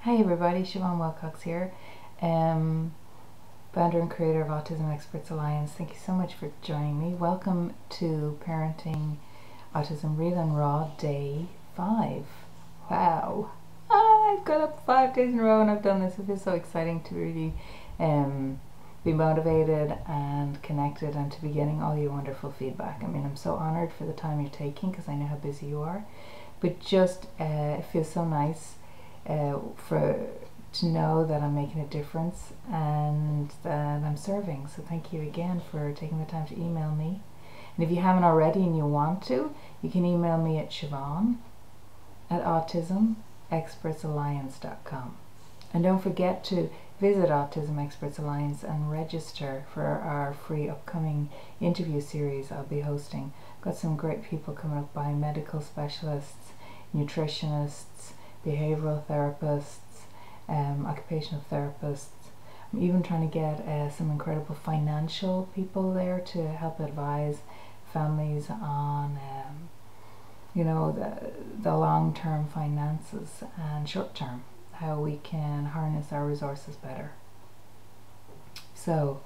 Hi everybody, Siobhan Wilcox here, founder and creator of Autism Experts Alliance. Thank you so much for joining me. Welcome to Parenting Autism Real and Raw Day 5. Wow, I've got up 5 days in a row and I've done this. It feels so exciting to really be motivated and connected and to be getting all your wonderful feedback. I mean, I'm so honored for the time you're taking because I know how busy you are, but just it feels so nice to know that I'm making a difference and that I'm serving. So thank you again for taking the time to email me. And if you haven't already and you want to, you can email me at Siobhan@autismexpertsalliance.com. And don't forget to visit Autism Experts Alliance and register for our free upcoming interview series I'll be hosting. Got some great people coming up, biomedical specialists, nutritionists, behavioral therapists, occupational therapists. I'm even trying to get some incredible financial people there to help advise families on the long-term finances and short-term, how we can harness our resources better. So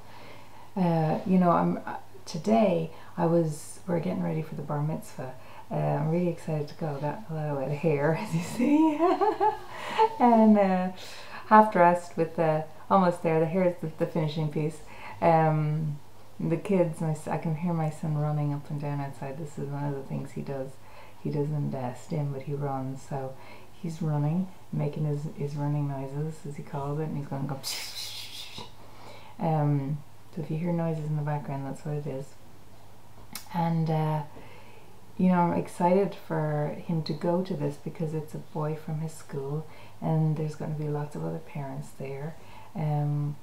today we're getting ready for the bar mitzvah. I'm really excited to go. Got a lot of hair, as you see, and half dressed with almost there. The hair is the finishing piece. The kids, I can hear my son running up and down outside. This is one of the things he does. He doesn't stim, but he runs. So he's running, making his running noises, as he calls it, and he's going to go. So if you hear noises in the background, that's what it is. And I'm excited for him to go to this because it's a boy from his school and there's going to be lots of other parents there and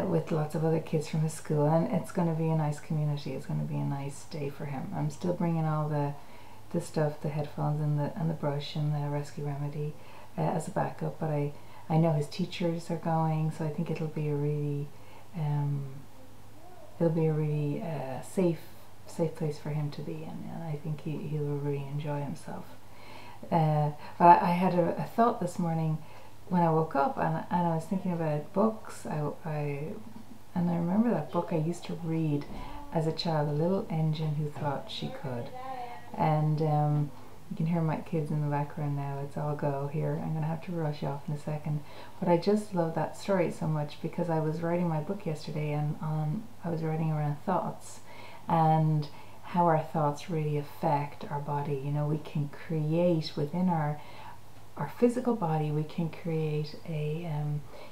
with lots of other kids from his school, and it's going to be a nice community. It's going to be a nice day for him. I'm still bringing all the stuff, the headphones and the brush and the rescue remedy as a backup, but I know his teachers are going, so I think it'll be a really safe place for him to be in, and I think he will really enjoy himself. But I had a thought this morning when I woke up, and I was thinking about books. I remember that book I used to read as a child, A Little Engine Who Thought She Could. And you can hear my kids in the background now. It's all go here. I'm gonna have to rush off in a second, but I just love that story so much because I was writing my book yesterday, and I was writing around thoughts and how our thoughts really affect our body. We can create within our physical body, we can create a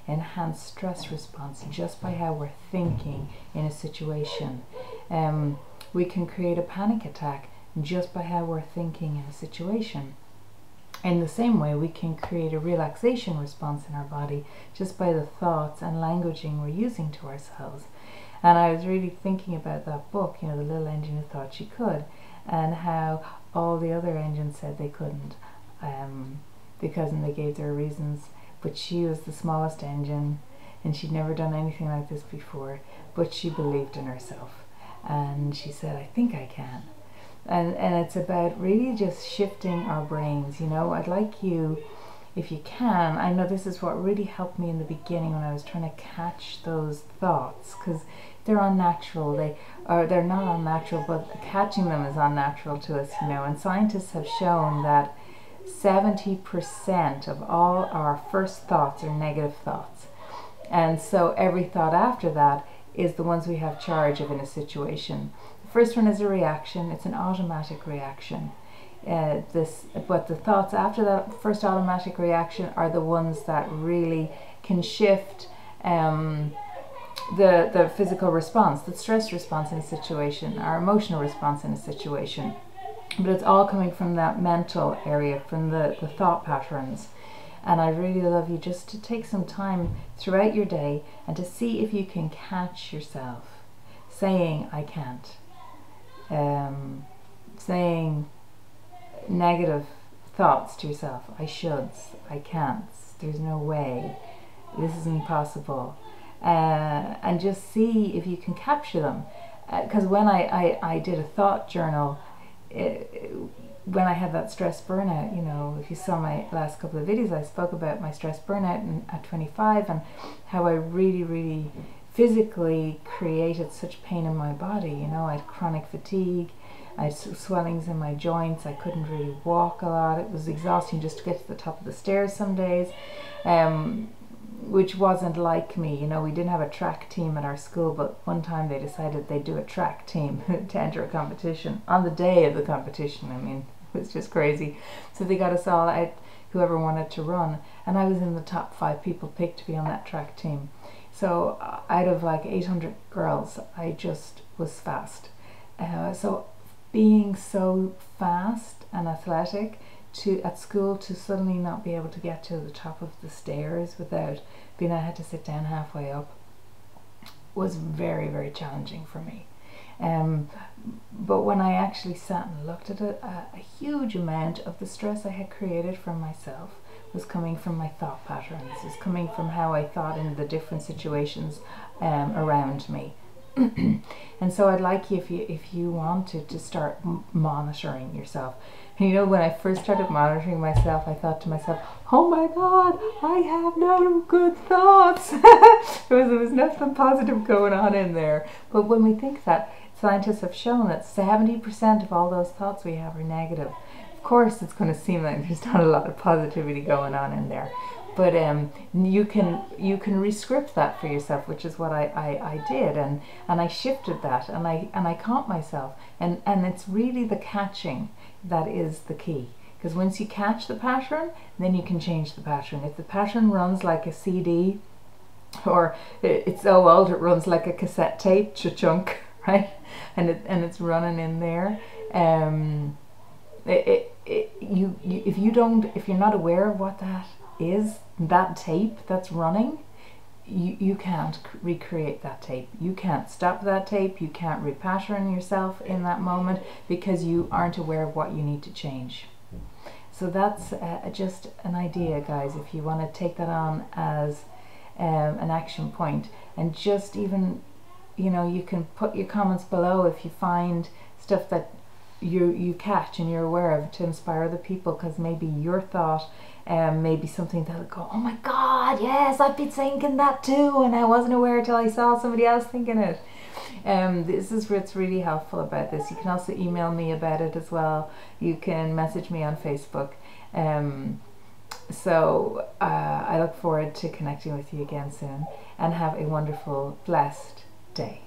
enhanced stress response just by how we're thinking in a situation. We can create a panic attack just by how we're thinking in a situation. In the same way, we can create a relaxation response in our body just by the thoughts and languaging we're using to ourselves. And I was really thinking about that book, The Little Engine Who Thought She Could, and how all the other engines said they couldn't, and they gave their reasons, but she was the smallest engine, and she'd never done anything like this before, but she believed in herself, and she said, I think I can. And it's about really just shifting our brains. I'd like you, if you can, I know this is what really helped me in the beginning when I was trying to catch those thoughts, because they're unnatural. They're not unnatural, but catching them is unnatural to us, and scientists have shown that 70% of all our first thoughts are negative thoughts, and so every thought after that is the ones we have charge of in a situation. The first one is a reaction. It's an automatic reaction. But the thoughts after that first automatic reaction are the ones that really can shift the physical response, the stress response in a situation, our emotional response in a situation. But it's all coming from that mental area, from the thought patterns. And I'd really love you just to take some time throughout your day and to see if you can catch yourself saying, I can't. Saying negative thoughts to yourself. I shoulds, I can't, there's no way, this is impossible. And just see if you can capture them. Because when I did a thought journal, when I had that stress burnout, you know, if you saw my last couple of videos, I spoke about my stress burnout at 25 and how I really physically created such pain in my body. You know, I had chronic fatigue, I had swellings in my joints, I couldn't really walk a lot. It was exhausting just to get to the top of the stairs some days, which wasn't like me. You know, we didn't have a track team at our school, but one time they decided they'd do a track team to enter a competition on the day of the competition. I mean, it was just crazy. So they got us all out, whoever wanted to run, and I was in the top 5 people picked to be on that track team. So out of like 800 girls, I just was fast. So being so fast and athletic at school, to suddenly not be able to get to the top of the stairs without being, I had to sit down halfway up, was very challenging for me. But when I actually sat and looked at it, a huge amount of the stress I had created for myself was coming from my thought patterns, was coming from how I thought in the different situations around me. And so I'd like you, if you wanted to start monitoring yourself. And you know, when I first started monitoring myself, I thought to myself, oh my God, I have no good thoughts. there was nothing positive going on in there. But when we think that, scientists have shown that 70% of all those thoughts we have are negative. Of course, it's going to seem like there's not a lot of positivity going on in there. But you can re-script that for yourself, which is what I did, and I shifted that, and I caught myself, and it's really the catching that is the key, because once you catch the pattern, then you can change the pattern. If the pattern runs like a CD, or it's so old it runs like a cassette tape, chunk, right, and it's running in there, if you're not aware of what that is, that tape that's running, you can't recreate that tape. You can't stop that tape. You can't repattern yourself in that moment because you aren't aware of what you need to change. So that's just an idea, guys, if you want to take that on as an action point. And just even, you know, you can put your comments below if you find stuff that you catch and you're aware of, to inspire other people, because maybe your thought maybe something that'll go, oh my God, yes, I've been thinking that too, and I wasn't aware till I saw somebody else thinking it. This is what's really helpful about this. You can also email me about it as well. You can message me on Facebook. So I look forward to connecting with you again soon, and have a wonderful, blessed day.